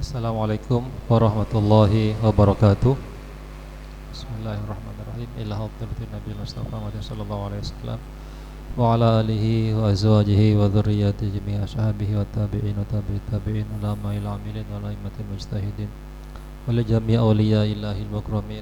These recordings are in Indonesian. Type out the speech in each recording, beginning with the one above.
Assalamualaikum warahmatullahi wabarakatuh. Bismillahirrahmanirrahim. Ila hadratin Nabi Mustafa Muhammad sallallahu alaihi wasallam wa ala alihi wa azwajihi wa dzurriyyatihi jami'a ashabihi wa tabi'in wa tabi'it tabi'in ulama il amilin wa laimatil mujtahidin wa li jami'i awliya illahil mukramin.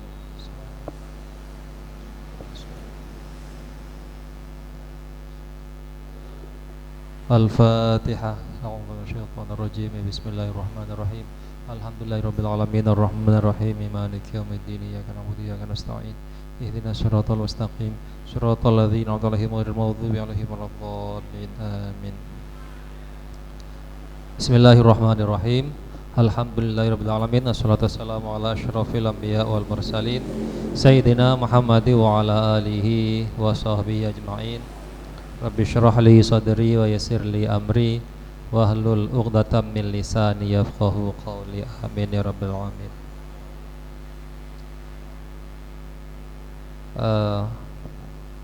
Al-Fatihah. A'udzu minasyaitonir rajim. Bismillahirrahmanirrahim. Alhamdulillahirabbil alamin arrahmanir rahim maliki yaumiddin iyyaka na'budu wa iyyaka nasta'in ihdinas siratal mustaqim siratal ladzina an'amta 'alaihim ghairil maghdubi 'alaihim waladdallin amin. Bismillahirrahmanirrahim. Alhamdulillahirabbil alamin wassalatu wassalamu ala asyrafil anbiya wal mursalin sayyidina Muhammad wa ala alihi wa sahbihi ajma'in. Rabbi syrah li sadri wa yassir li amri wahlul 'uqdatam min lisani yafqahu qawli. Amin ya rabbal alamin.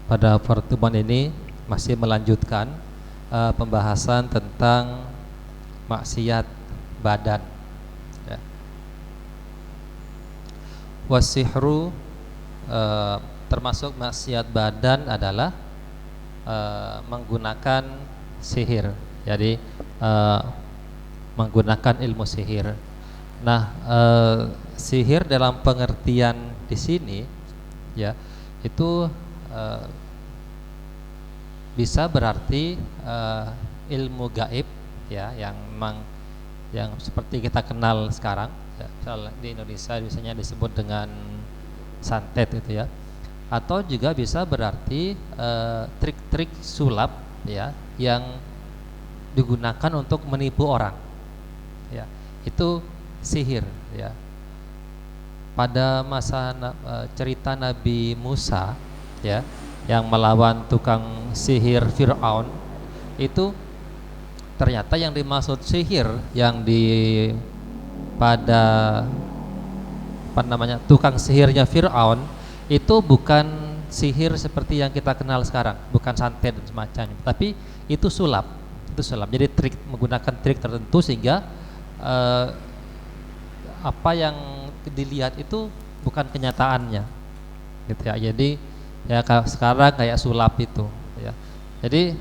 Pada pertemuan ini masih melanjutkan pembahasan tentang maksiat badan ya. Wasihru, termasuk maksiat badan adalah menggunakan sihir. Jadi menggunakan ilmu sihir. Nah, sihir dalam pengertian di sini ya itu bisa berarti ilmu gaib ya, yang memang yang seperti kita kenal sekarang ya, misal di Indonesia biasanya disebut dengan santet gitu ya. Atau juga bisa berarti trik-trik sulap ya yang digunakan untuk menipu orang ya, itu sihir ya. Pada masa cerita Nabi Musa ya yang melawan tukang sihir Fir'aun, itu ternyata yang dimaksud sihir yang pada apa namanya tukang sihirnya Fir'aun itu bukan sihir seperti yang kita kenal sekarang, bukan santet dan semacamnya, tapi itu sulap. Itu sulap. Jadi menggunakan trik tertentu sehingga apa yang dilihat itu bukan kenyataannya, gitu ya. Jadi ya sekarang kayak sulap itu, ya. Jadi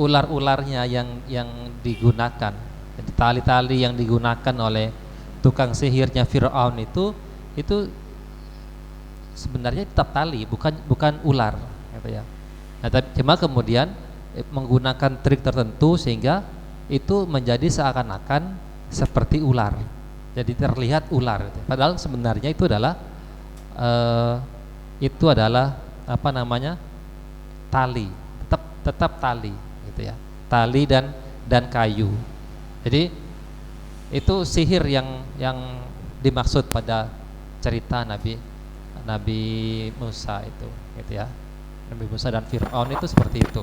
ular-ularnya yang digunakan, jadi tali-tali yang digunakan oleh tukang sihirnya Fir'aun itu sebenarnya tetap tali, bukan ular, gitu ya. Nah, cuma kemudian menggunakan trik tertentu sehingga itu menjadi seakan-akan seperti ular, jadi terlihat ular. Padahal sebenarnya itu adalah apa namanya tali, tetap tali, gitu ya, tali dan kayu. Jadi itu sihir yang dimaksud pada cerita Nabi Musa itu, gitu ya. Nabi Musa dan Fir'aun itu seperti itu.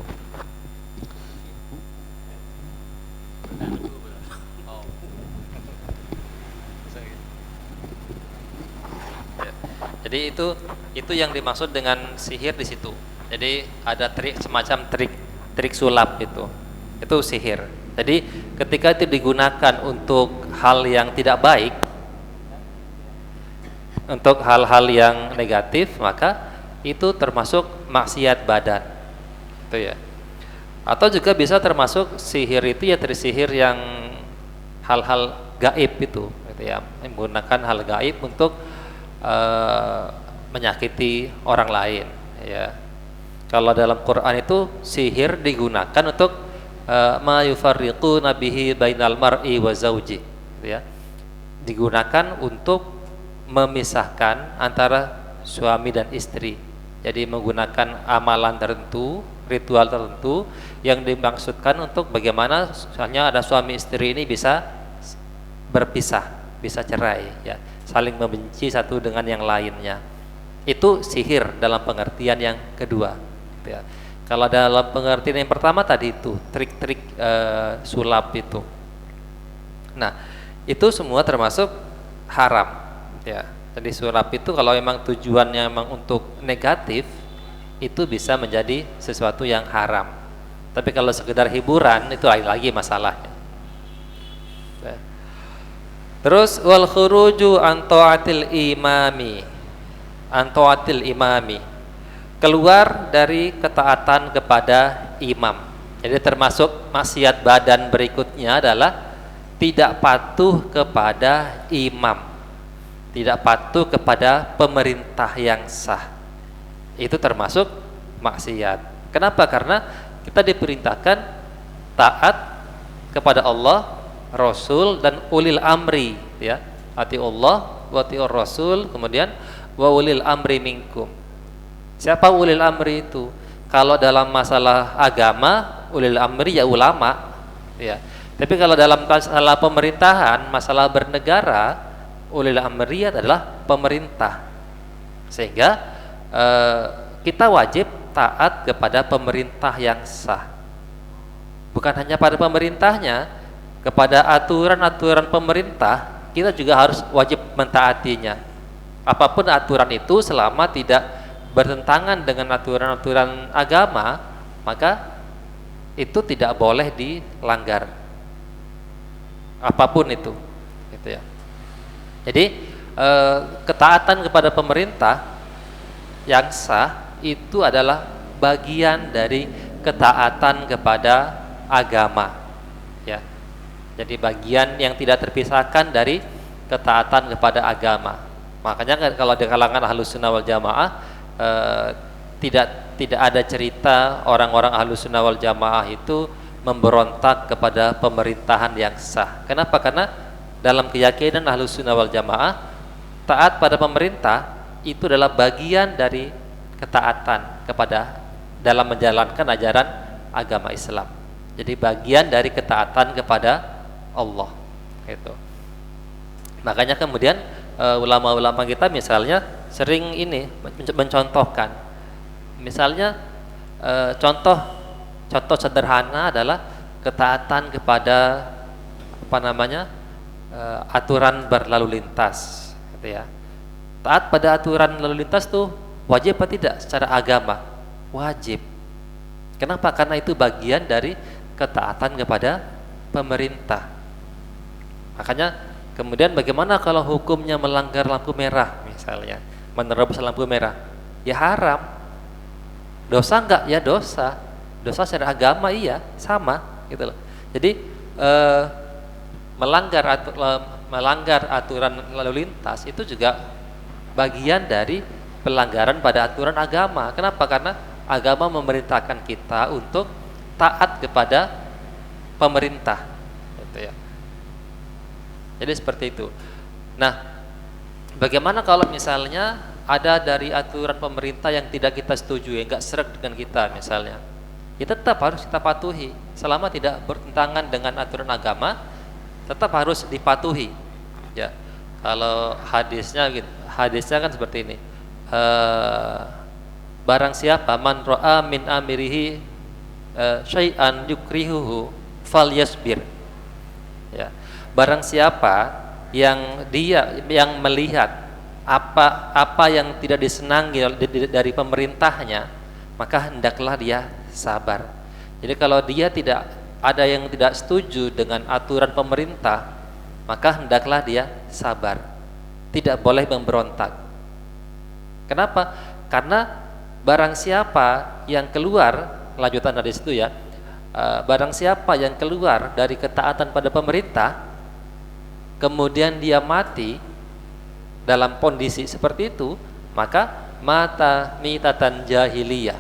Jadi itu yang dimaksud dengan sihir di situ. Jadi ada semacam trik sulap itu sihir. Jadi ketika itu digunakan untuk hal yang tidak baik, untuk hal-hal yang negatif, maka itu termasuk maksiat badan, itu ya. Atau juga bisa termasuk sihir itu ya dari sihir yang hal-hal gaib itu, gitu ya, menggunakan hal gaib untuk menyakiti orang lain, ya. Kalau dalam Quran itu sihir digunakan untuk ma yufarriquna bihi bainal mar'i wa zauji, gitu ya. Digunakan untuk memisahkan antara suami dan istri. Jadi menggunakan amalan tertentu, ritual tertentu yang dimaksudkan untuk bagaimana misalnya ada suami istri ini bisa berpisah, bisa cerai ya, saling membenci satu dengan yang lainnya. Itu sihir dalam pengertian yang kedua, gitu ya. Kalau dalam pengertian yang pertama tadi itu trik-trik sulap itu. Nah, itu semua termasuk haram ya. Jadi sulap itu kalau memang tujuannya memang untuk negatif, itu bisa menjadi sesuatu yang haram. Tapi kalau sekedar hiburan itu lain lagi masalahnya. Terus wal khuruju an taatil imami, an taatil imami, keluar dari ketaatan kepada imam. Jadi termasuk maksiat badan berikutnya adalah tidak patuh kepada imam, tidak patuh kepada pemerintah yang sah. Itu termasuk maksiat. Kenapa? Karena kita diperintahkan taat kepada Allah, Rasul, dan ulil amri, ya. Ati Allah wa atiur Rasul, kemudian wa ulil amri minkum. Siapa ulil amri itu? Kalau dalam masalah agama, ulil amri ya ulama, ya. Tapi kalau dalam masalah pemerintahan, masalah bernegara, ulil amri adalah pemerintah. Sehingga kita wajib taat kepada pemerintah yang sah. Bukan hanya pada pemerintahnya, kepada aturan-aturan pemerintah kita juga harus wajib mentaatinya. Apapun aturan itu selama tidak bertentangan dengan aturan-aturan agama, maka itu tidak boleh dilanggar. Apapun itu, gitu ya. Jadi ketaatan kepada pemerintah yang sah itu adalah bagian dari ketaatan kepada agama, ya. Jadi bagian yang tidak terpisahkan dari ketaatan kepada agama. Makanya kalau di kalangan Ahlus Sunnah wal Jamaah tidak ada cerita orang-orang Ahlus Sunnah wal Jamaah itu memberontak kepada pemerintahan yang sah. Kenapa? Karena dalam keyakinan Ahlus Sunnah wal Jamaah, taat pada pemerintah itu adalah bagian dari ketaatan kepada dalam menjalankan ajaran agama Islam. Jadi bagian dari ketaatan kepada Allah, gitu. Makanya kemudian ulama-ulama kita misalnya sering ini mencontohkan, misalnya contoh sederhana adalah ketaatan kepada aturan berlalu lintas, gitu ya. Taat pada aturan lalu lintas tuh wajib apa tidak secara agama? Wajib. Kenapa? Karena itu bagian dari ketaatan kepada pemerintah. Makanya kemudian bagaimana kalau hukumnya melanggar lampu merah misalnya, menerobos lampu merah? Ya haram. Dosa enggak? Ya dosa. Dosa secara agama iya, sama gitu loh. Jadi melanggar aturan lalu lintas itu juga bagian dari pelanggaran pada aturan agama. Kenapa? Karena agama memerintahkan kita untuk taat kepada pemerintah, gitu ya. Jadi seperti itu. Nah, bagaimana kalau misalnya ada dari aturan pemerintah yang tidak kita setuju, yang enggak sreg dengan kita misalnya? Ya tetap harus kita patuhi selama tidak bertentangan dengan aturan agama, tetap harus dipatuhi. Ya, kalau hadisnya kan seperti ini. Barang siapa man ra'a min amirihi syai'an yukrihuhu falyasbir. Ya. Barang siapa yang melihat apa yang tidak disenangi dari pemerintahnya, maka hendaklah dia sabar. Jadi kalau dia tidak ada yang tidak setuju dengan aturan pemerintah, maka hendaklah dia sabar. Tidak boleh memberontak. Kenapa? Karena barang siapa yang keluar, lanjutan dari situ ya, barang siapa yang keluar dari ketaatan pada pemerintah, kemudian dia mati dalam kondisi seperti itu, maka mata mitatan jahiliyah,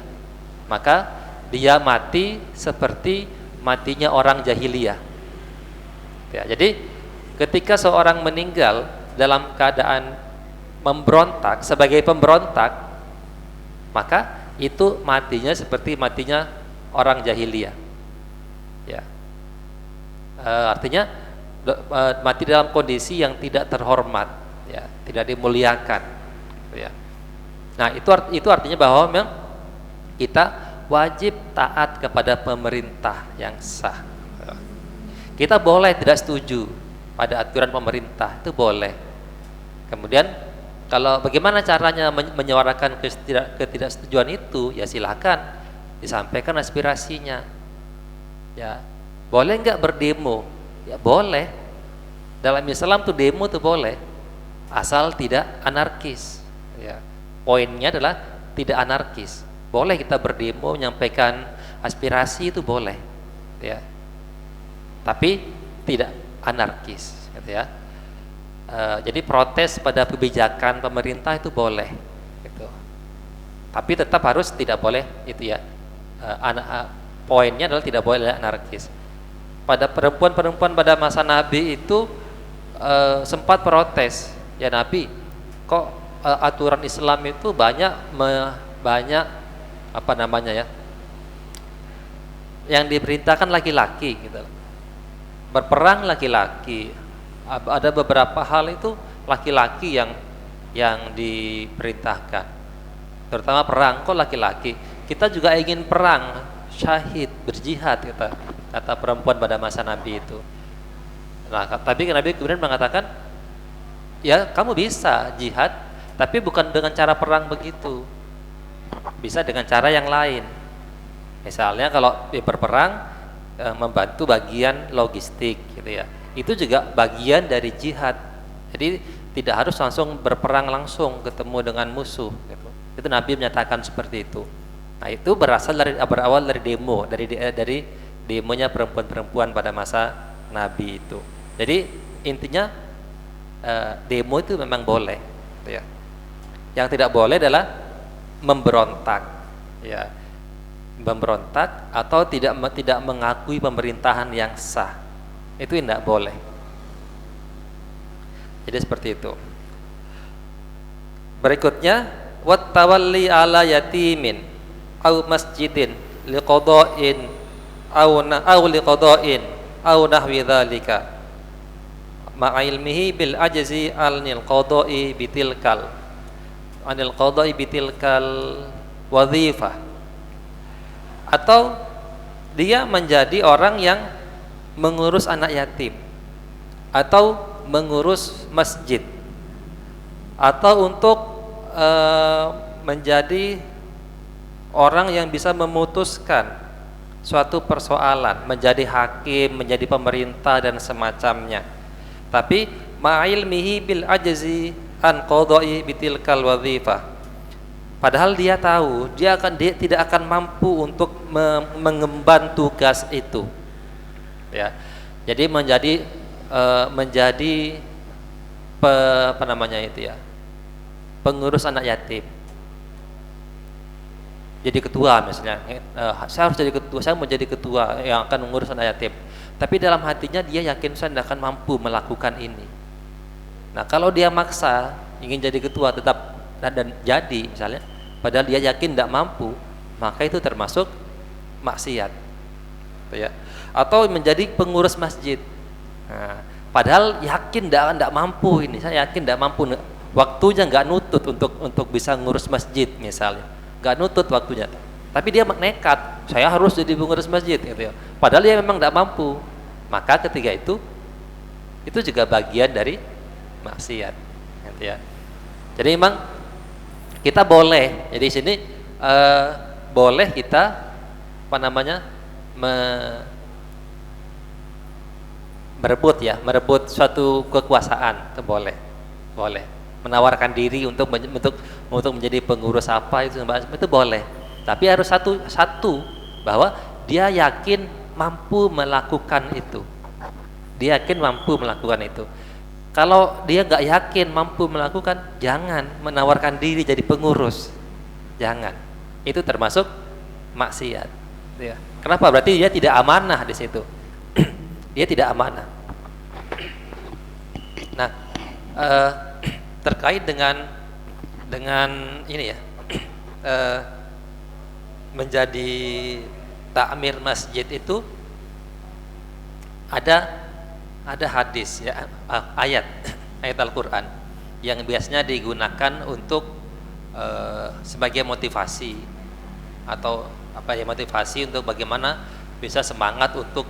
maka dia mati seperti matinya orang jahiliyah. Ya, jadi ketika seorang meninggal dalam keadaan memberontak sebagai pemberontak, maka itu matinya seperti matinya orang jahiliyah. Ya, artinya mati dalam kondisi yang tidak terhormat, ya, tidak dimuliakan, ya. Nah, itu artinya bahwa memang kita wajib taat kepada pemerintah yang sah. Kita boleh tidak setuju pada aturan pemerintah, itu boleh. Kemudian kalau bagaimana caranya menyuarakan ketidaksetujuan itu, ya silakan disampaikan aspirasinya. Ya, boleh nggak berdemo? Ya boleh. Dalam Islam tuh demo tuh boleh, asal tidak anarkis. Ya. Poinnya adalah tidak anarkis. Boleh kita berdemo, menyampaikan aspirasi itu boleh, ya. Tapi tidak anarkis, gitu ya. Jadi protes pada kebijakan pemerintah itu boleh, gitu. Tapi tetap harus tidak boleh itu ya. Poinnya adalah tidak boleh anarkis. Pada perempuan-perempuan pada masa Nabi itu sempat protes, ya Nabi, kok aturan Islam itu banyak apa namanya ya, yang diperintahkan laki-laki gitu, berperang laki-laki, ada beberapa hal itu laki-laki yang diperintahkan, terutama perang, kok laki-laki, kita juga ingin perang, syahid, berjihad, kata perempuan pada masa Nabi itu. Nah, tapi Nabi kemudian mengatakan, ya kamu bisa jihad, tapi bukan dengan cara perang begitu, bisa dengan cara yang lain. Misalnya kalau berperang, membantu bagian logistik, gitu ya. Itu juga bagian dari jihad. Jadi tidak harus langsung berperang langsung ketemu dengan musuh, gitu. Itu Nabi menyatakan seperti itu. Nah, itu berawal dari demo, dari demonya perempuan-perempuan pada masa Nabi itu. Jadi intinya demo itu memang boleh, gitu ya. Yang tidak boleh adalah memberontak, ya, memberontak atau tidak mengakui pemerintahan yang sah, itu tidak boleh. Jadi seperti itu. Berikutnya, wat tawalli ala yatimin au masjidin liqada'in au liqada'in au nahwi dzalika ma'ilmihi bil ajzi anil qada'i bitilkal wadhifah, atau dia menjadi orang yang mengurus anak yatim atau mengurus masjid, atau untuk menjadi orang yang bisa memutuskan suatu persoalan, menjadi hakim, menjadi pemerintah dan semacamnya. Tapi ma'ilmihi bil ajzi an qada'i bitilkal wadhifah, padahal dia tahu dia tidak akan mampu untuk mengemban tugas itu, ya. Jadi menjadi apa namanya itu ya, pengurus anak yatim, jadi ketua misalnya, saya harus jadi ketua, saya mau jadi ketua yang akan mengurus anak yatim, tapi dalam hatinya dia yakin saya tidak akan mampu melakukan ini. Nah, kalau dia maksa ingin jadi ketua tetap dan jadi misalnya, padahal dia yakin tidak mampu, maka itu termasuk maksiat, ya. Atau menjadi pengurus masjid, nah, padahal yakin tidak mampu, ini saya yakin tidak mampu, waktunya nggak nutut untuk bisa ngurus masjid misalnya, nggak nutut waktunya, tapi dia nekat, saya harus jadi pengurus masjid, gitu ya. Padahal dia memang tidak mampu, maka ketiga itu juga bagian dari maksiat, gitu ya. Jadi memang kita boleh, jadi di sini boleh kita apa namanya merebut suatu kekuasaan, itu boleh menawarkan diri untuk menjadi pengurus apa itu boleh, tapi harus satu bahwa dia yakin mampu melakukan itu, Kalau dia nggak yakin mampu melakukan, jangan menawarkan diri jadi pengurus, jangan, itu termasuk maksiat, ya. Kenapa? Berarti dia tidak amanah di situ. Dia tidak amanah. Nah, terkait dengan ini ya, menjadi takmir masjid itu ada hadis ya, ayat Al-Qur'an yang biasanya digunakan untuk sebagai motivasi atau motivasi untuk bagaimana bisa semangat untuk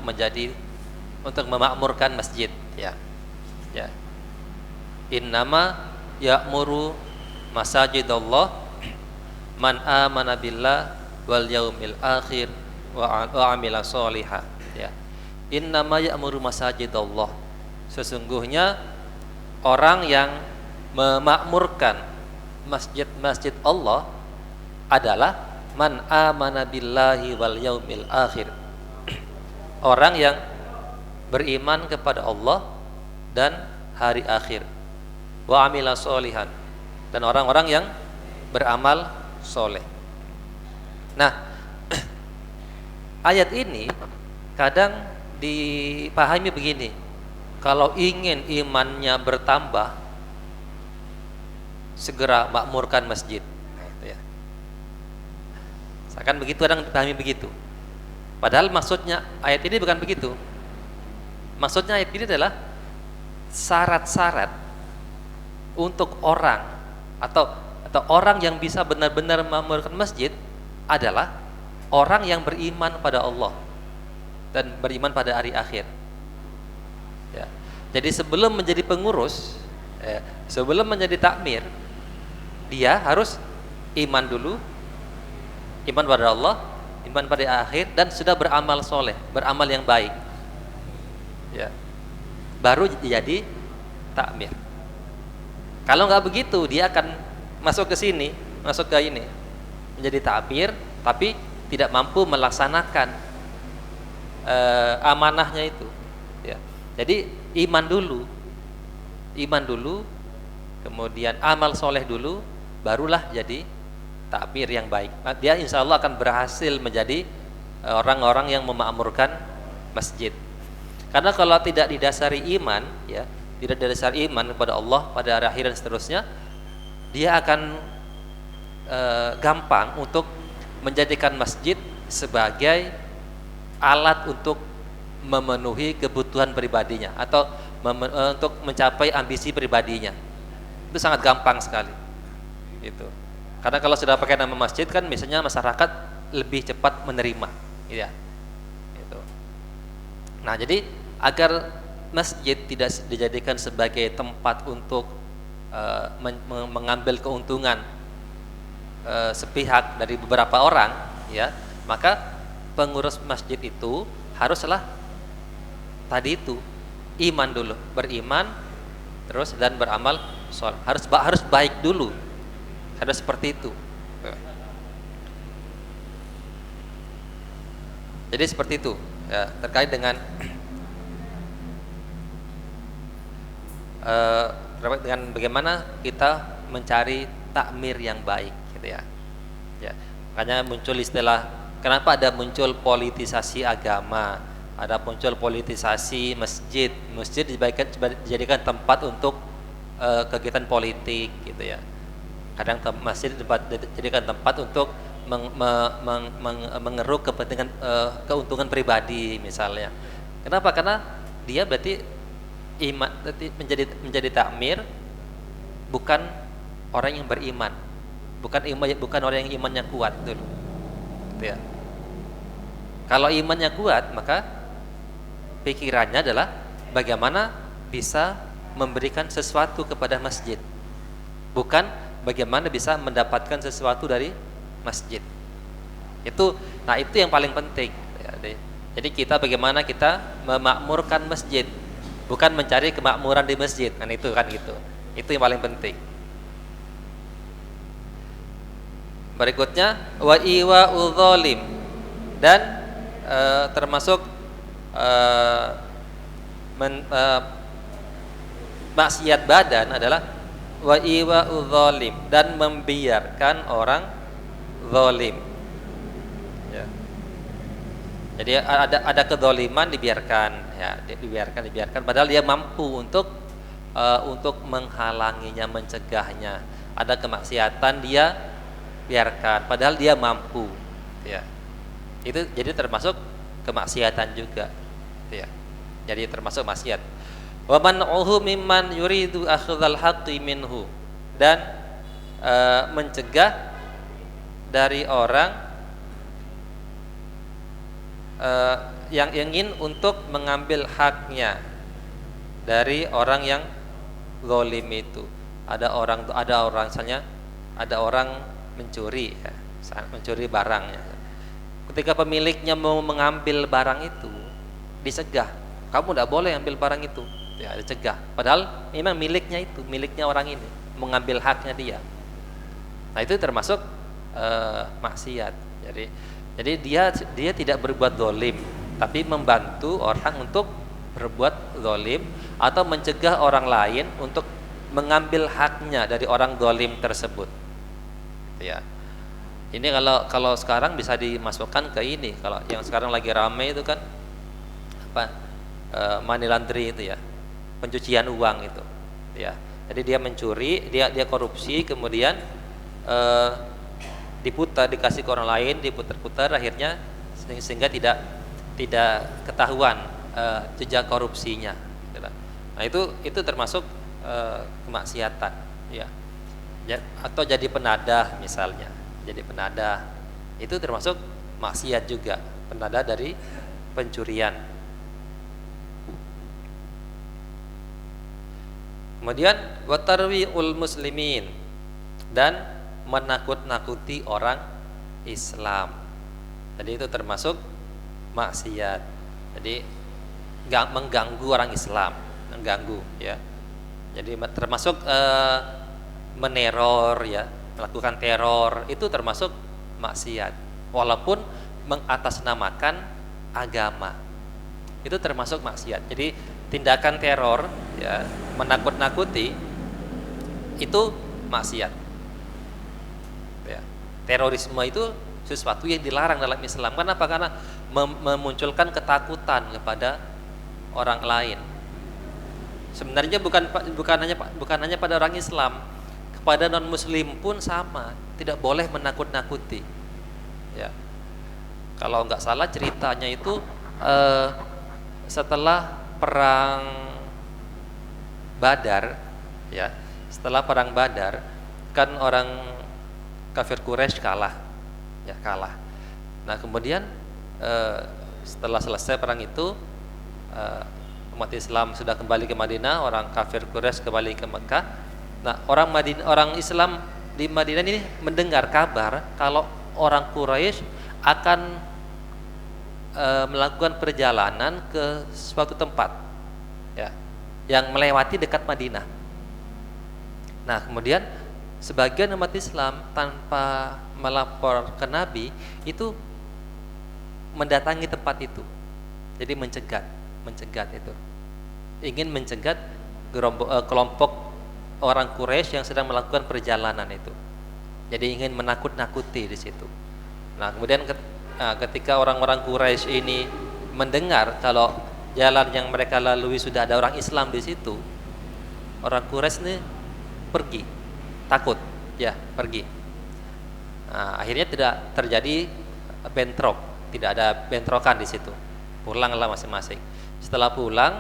memakmurkan masjid, ya. Innama ya'muru masajidallah man amana billah wal yaumil akhir wa amila sholihah, ya. Innama ya'muru masajidallah, Sesungguhnya orang yang memakmurkan masjid-masjid Allah adalah man amana billahi wal yaumil akhir. Orang yang beriman kepada Allah dan hari akhir. Wa amila sholihan, dan orang-orang yang beramal soleh. Nah, ayat ini kadang dipahami begini: kalau ingin imannya bertambah, segera makmurkan masjid. Nah, itu ya. Seakan begitu, kadang dipahami begitu. Padahal maksudnya ayat ini bukan begitu. Maksudnya ayat ini adalah syarat-syarat untuk orang atau orang yang bisa benar-benar memakmurkan masjid adalah orang yang beriman pada Allah dan beriman pada hari akhir. Ya. Jadi sebelum menjadi pengurus, sebelum menjadi takmir, dia harus iman dulu, iman pada Allah, iman pada akhir, dan sudah beramal soleh, beramal yang baik. Ya. Baru jadi takmir. Kalau nggak begitu, dia akan masuk ke sini, masuk ke ini, menjadi takmir, tapi tidak mampu melaksanakan amanahnya itu. Ya. Jadi iman dulu, kemudian amal soleh dulu, barulah jadi takmir yang baik. Dia insya Allah akan berhasil menjadi orang-orang yang memakmurkan masjid. Karena kalau tidak didasari iman, ya, tidak didasari iman kepada Allah pada hari akhir dan seterusnya, dia akan gampang untuk menjadikan masjid sebagai alat untuk memenuhi kebutuhan pribadinya atau untuk mencapai ambisi pribadinya. Itu sangat gampang sekali. Gitu. Karena kalau sudah pakai nama masjid kan biasanya masyarakat lebih cepat menerima, gitu ya. Gitu. Nah, jadi agar masjid tidak dijadikan sebagai tempat untuk mengambil keuntungan sepihak dari beberapa orang, ya, maka pengurus masjid itu haruslah tadi itu iman dulu, beriman terus dan beramal soleh. Harus baik dulu, harus seperti itu. Jadi seperti itu ya, terkait dengan bagaimana kita mencari takmir yang baik, gitu ya. Ya, makanya muncul istilah, kenapa ada muncul politisasi agama, ada muncul politisasi masjid. Masjid dijadikan tempat untuk kegiatan politik, gitu ya. Kadang masjid dijadikan tempat untuk mengeruk kepentingan keuntungan pribadi misalnya. Kenapa? Karena dia berarti iman menjadi takmir bukan orang yang beriman, bukan orang yang imannya kuat dulu, gitu ya. Kalau imannya kuat, maka pikirannya adalah bagaimana bisa memberikan sesuatu kepada masjid, bukan bagaimana bisa mendapatkan sesuatu dari masjid. Itu yang paling penting. Jadi bagaimana kita memakmurkan masjid, bukan mencari kemakmuran di masjid, kan itu kan gitu. Itu yang paling penting. Berikutnya wa iwa udzalim, dan termasuk maksiat badan adalah wa iwa udzalim, dan membiarkan orang zalim. Ya. Jadi ada kezaliman dibiarkan, ya, dibiarkan padahal dia mampu untuk menghalanginya, mencegahnya. Ada kemaksiatan dia biarkan padahal dia mampu, ya. Itu jadi termasuk kemaksiatan juga, ya. Jadi termasuk maksiat. Wa man'uhu mimman yuridu akhdhal haqqi minhu, dan mencegah dari orang yang ingin untuk mengambil haknya dari orang yang zalim itu. Ada orang misalnya ada orang mencuri, ya, mencuri barangnya. Ketika pemiliknya mau mengambil barang itu, disegah, kamu tidak boleh ambil barang itu, ya, dicegah. Padahal memang miliknya orang ini, mengambil haknya dia. Nah itu termasuk maksiat. Jadi dia tidak berbuat zalim, tapi membantu orang untuk berbuat zalim atau mencegah orang lain untuk mengambil haknya dari orang zalim tersebut. Ya. Ini kalau sekarang bisa dimasukkan ke ini. Kalau yang sekarang lagi ramai itu kan apa? Money laundry itu ya. Pencucian uang itu. Ya. Jadi dia mencuri, dia korupsi, kemudian dikasih ke orang lain, diputar-putar, akhirnya sehingga tidak ketahuan jejak korupsinya. Nah itu termasuk kemaksiatan, ya. Atau jadi penadah misalnya. Jadi penadah itu termasuk maksiat juga, penadah dari pencurian. Kemudian watarwi'ul muslimin, dan menakut-nakuti orang Islam. Jadi itu termasuk maksiat. Jadi mengganggu orang Islam, mengganggu, ya. Jadi termasuk meneror, ya, melakukan teror, itu termasuk maksiat. Walaupun mengatasnamakan agama, itu termasuk maksiat. Jadi tindakan teror, ya, menakut-nakuti, itu maksiat. Ya. Terorisme itu sesuatu yang dilarang dalam Islam. Kenapa? Karena memunculkan ketakutan kepada orang lain. Sebenarnya bukan hanya pada orang Islam, kepada non Muslim pun sama, tidak boleh menakut-nakuti. Ya, kalau nggak salah ceritanya itu setelah perang Badar, ya, setelah perang Badar kan orang kafir Quraisy kalah, ya, kalah. Nah kemudian setelah selesai perang itu, umat Islam sudah kembali ke Madinah, orang kafir Quraisy kembali ke Mekah. Nah, orang Islam di Madinah ini mendengar kabar kalau orang Quraisy akan melakukan perjalanan ke suatu tempat, ya, yang melewati dekat Madinah. Nah, kemudian sebagian umat Islam tanpa melapor ke Nabi itu mendatangi tempat itu. Jadi mencegat itu. Ingin mencegat kelompok orang Quraisy yang sedang melakukan perjalanan itu. Jadi ingin menakut-nakuti di situ. Nah, kemudian ketika orang-orang Quraisy ini mendengar kalau jalan yang mereka lalui sudah ada orang Islam di situ, orang Quraisy ini pergi, takut, ya, pergi. Nah, akhirnya tidak terjadi bentrok, tidak ada bentrokan di situ. Pulanglah masing-masing. Setelah pulang,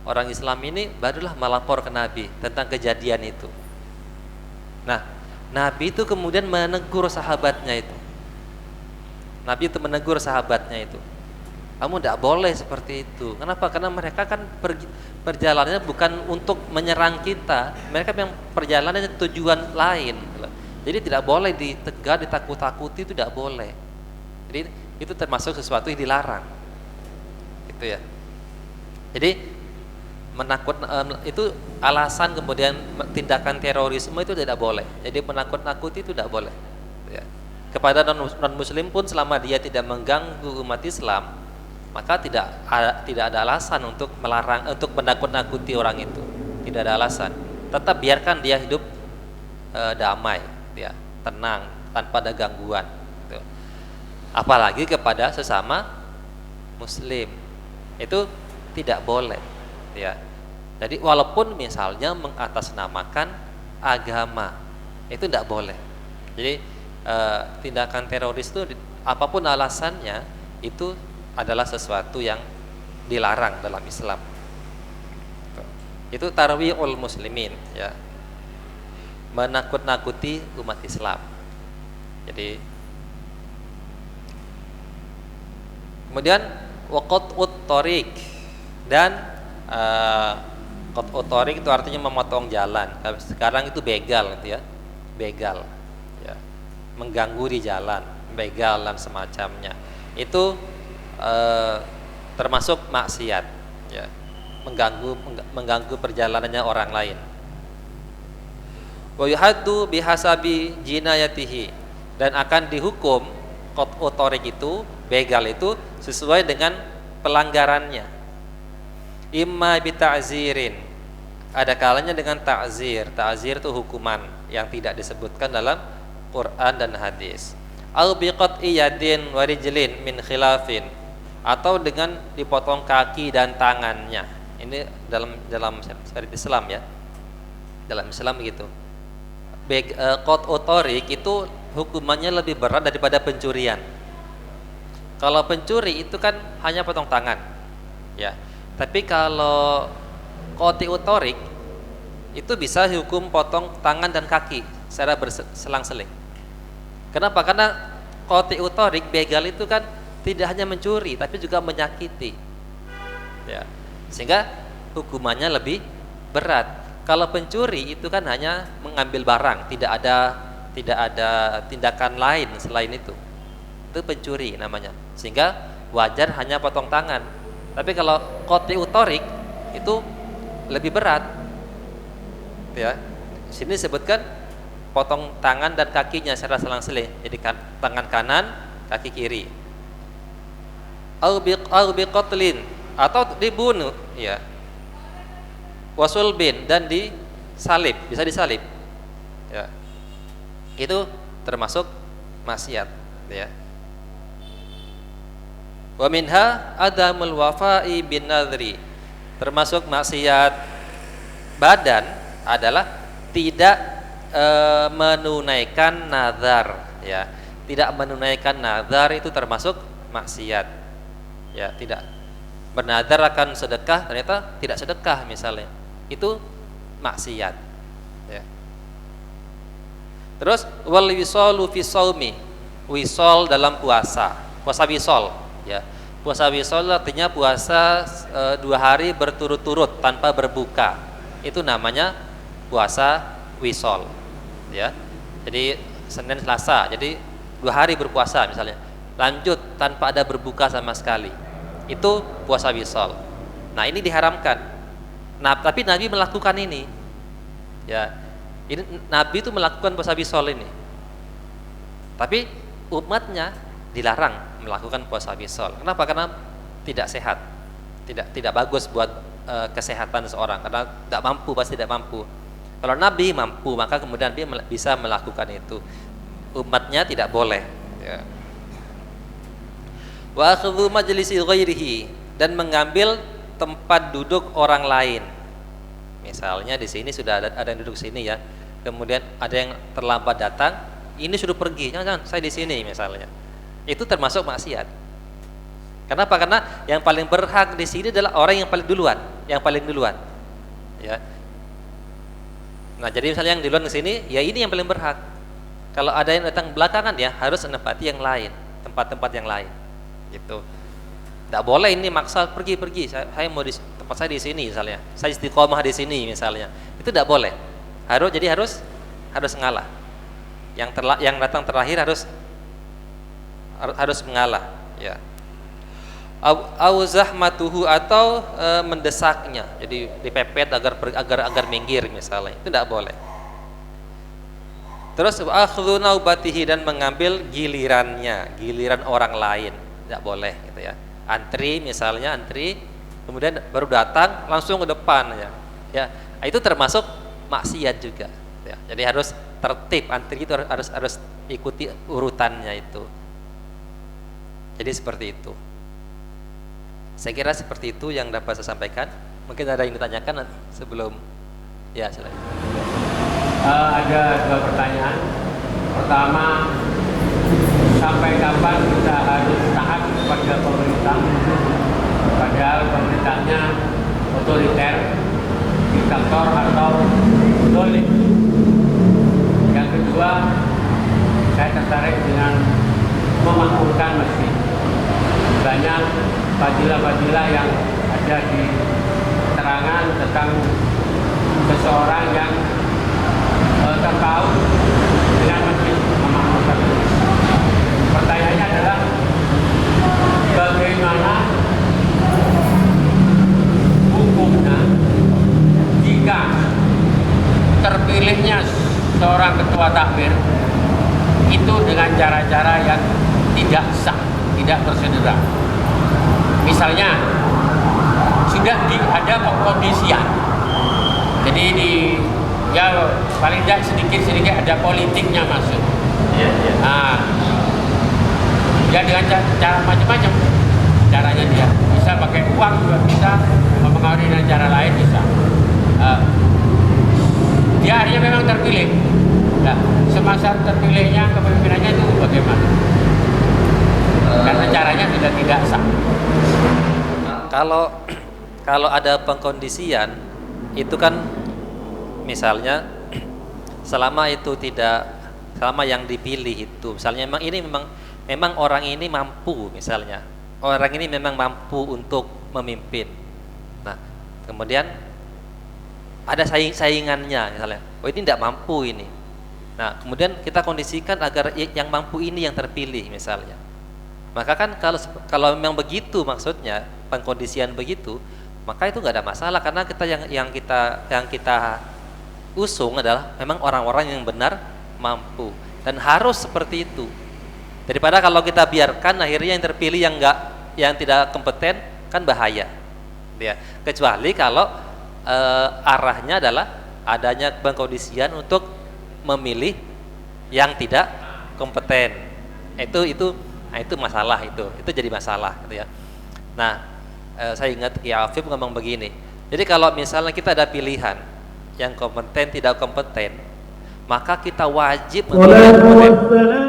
orang Islam ini barulah melapor ke Nabi tentang kejadian itu. Nah, Nabi itu kemudian menegur sahabatnya itu. Nabi itu menegur sahabatnya itu. Kamu tidak boleh seperti itu. Kenapa? Karena mereka kan perjalanannya bukan untuk menyerang kita. Mereka memang perjalanannya tujuan lain. Jadi tidak boleh ditegar, ditakut-takuti, itu tidak boleh. Jadi itu termasuk sesuatu yang dilarang. Gitu ya. Jadi itu alasan kemudian tindakan terorisme itu tidak boleh. Jadi menakut-nakuti itu tidak boleh, ya. Kepada non Muslim pun selama dia tidak mengganggu umat Islam, maka tidak ada alasan untuk melarang, untuk menakut-nakuti orang itu. Tidak ada alasan. Tetap biarkan dia hidup damai, ya, tenang, tanpa ada gangguan, gitu. Apalagi kepada sesama Muslim itu tidak boleh, ya. Jadi walaupun misalnya mengatasnamakan agama, itu tidak boleh. Jadi tindakan teroris itu apapun alasannya itu adalah sesuatu yang dilarang dalam Islam. Itu tarwi'ul muslimin, ya, menakut-nakuti umat Islam. Jadi kemudian waqat'ut thariq, dan qat'ut thariq itu artinya memotong jalan. Sekarang itu begal, gitu ya, begal, ya, mengganggu di jalan, begal dan semacamnya. Itu termasuk maksiat, ya, mengganggu perjalanannya orang lain. Wa yuhaddu bihasabi jinayatihi, dan akan dihukum qat'u thariq itu, begal itu sesuai dengan pelanggarannya. Imma bita'zirin, ada kalanya dengan ta'zir. Ta'zir itu hukuman yang tidak disebutkan dalam Quran dan hadis. Au biqat'i yadin wa rijlin min khilafin, atau dengan dipotong kaki dan tangannya. Ini dalam syariat Islam ya. Dalam Islam begitu. Qat'u thariq itu hukumannya lebih berat daripada pencurian. Kalau pencuri itu kan hanya potong tangan, ya. Tapi kalau qat'u thariq itu bisa hukum potong tangan dan kaki secara berselang-seling. Kenapa? Karena qat'u thariq, begal itu kan tidak hanya mencuri tapi juga menyakiti, ya. Sehingga hukumannya lebih berat. Kalau pencuri itu kan hanya mengambil barang, tidak ada tindakan lain selain itu. Itu pencuri namanya. Sehingga wajar hanya potong tangan. Tapi kalau qat'u thariq itu lebih berat. Ya. Sini disebutkan potong tangan dan kakinya secara selang-seling. Jadi tangan kanan, kaki kiri. Au biqatlin, atau dibunuh, ya. Wasul bin, dan disalib, bisa disalib, ya. Itu termasuk maksiat, ya. Wa minha adamul wafa'i bin nadri, termasuk maksiat badan adalah tidak menunaikan nazar, ya. Tidak menunaikan nazar itu termasuk maksiat, ya. Tidak bernazar akan sedekah, ternyata tidak sedekah misalnya, itu maksiat, ya. Terus wal wisalu fi shaumi, wisal dalam puasa wisal, ya. Puasa wisal artinya puasa 2 hari berturut-turut tanpa berbuka, itu namanya puasa wisal, ya. Jadi Senin Selasa, jadi 2 hari berpuasa misalnya, lanjut tanpa ada berbuka sama sekali, itu puasa wisal. Nah, ini diharamkan. Nah, tapi Nabi melakukan ini, ya. Ini Nabi itu melakukan puasa wisal ini, tapi umatnya dilarang melakukan puasa wisal. Kenapa? Karena tidak sehat, tidak bagus buat kesehatan seseorang, karena tidak mampu, pasti tidak mampu. Kalau Nabi mampu, maka kemudian dia bisa melakukan itu. Umatnya tidak boleh, ya. Wa akhdhu majlisi ghairihi, dan mengambil tempat duduk orang lain. Misalnya di sini sudah ada yang duduk sini, ya. Kemudian ada yang terlambat datang, ini sudah pergi. Jangan, saya di sini misalnya. Itu termasuk maksiat. Kenapa? Karena yang paling berhak di sini adalah orang yang paling duluan, ya. Nah, jadi misalnya yang duluan di sini, ya ini yang paling berhak. Kalau ada yang datang belakangan, ya harus menempati yang lain, tempat-tempat yang lain. Gitu. Tidak boleh ini maksa pergi. Saya mau di tempat saya di sini misalnya. Saya istiqomah di sini misalnya. Itu tidak boleh. Harus ngalah. Yang datang terakhir harus mengalah, ya. Au zahmatuhu, atau mendesaknya. Jadi dipepet agar minggir misalnya. Itu tidak boleh. Terus akhdhu naubatihi, dan mengambil giliran orang lain. Tidak boleh, gitu ya. Antri misalnya, kemudian baru datang langsung ke depan, ya. Itu termasuk maksiat juga, ya. Jadi harus tertib, antri itu harus ikuti urutannya itu. Jadi seperti itu. Saya kira seperti itu yang dapat saya sampaikan. Mungkin ada yang ditanyakan sebelum, ya, silakan. Ada 2 pertanyaan. Pertama, sampai kapan kita harus taat kepada pemerintah, padahal pemerintahnya otoriter, diktator atau zalim? Yang kedua, saya tertarik dengan memakmurkan masjid. Banyak fadilah-fadilah yang ada di keterangan tentang seseorang yang terpaut dengan masjid, memakmurkan. Pertanyaannya adalah bagaimana hukum terpilihnya seorang ketua takmir itu dengan cara-cara yang tidak sah, tidak prosedural. Misalnya sudah ada pengkondisian, jadi ya paling tidak sedikit ada politiknya masuk. Nah, dia dengan cara macam-macam caranya, dia bisa pakai uang juga bisa, mempengaruhi dengan cara lain bisa. Dia akhirnya memang terpilih. Nah, semasa terpilihnya kepemimpinannya itu bagaimana? Karena caranya sudah tidak sah. Kalau ada pengkondisian itu kan, misalnya selama yang dipilih itu misalnya memang orang ini mampu, misalnya orang ini memang mampu untuk memimpin. Nah, kemudian ada saingannya, misalnya ini tidak mampu ini. Nah, kemudian kita kondisikan agar yang mampu ini yang terpilih misalnya. Maka kan kalau memang begitu, maksudnya pengkondisian begitu, maka itu nggak ada masalah, karena yang kita usung adalah memang orang-orang yang benar mampu, dan harus seperti itu. Daripada kalau kita biarkan akhirnya yang terpilih yang tidak kompeten, kan bahaya. Ya, kecuali kalau arahnya adalah adanya pengkondisian untuk memilih yang tidak kompeten. Itu masalah, itu jadi masalah gitu ya. Nah, saya ingat Ki Afif ngomong begini. Jadi kalau misalnya kita ada pilihan yang kompeten tidak kompeten, maka kita wajib memilih kompeten.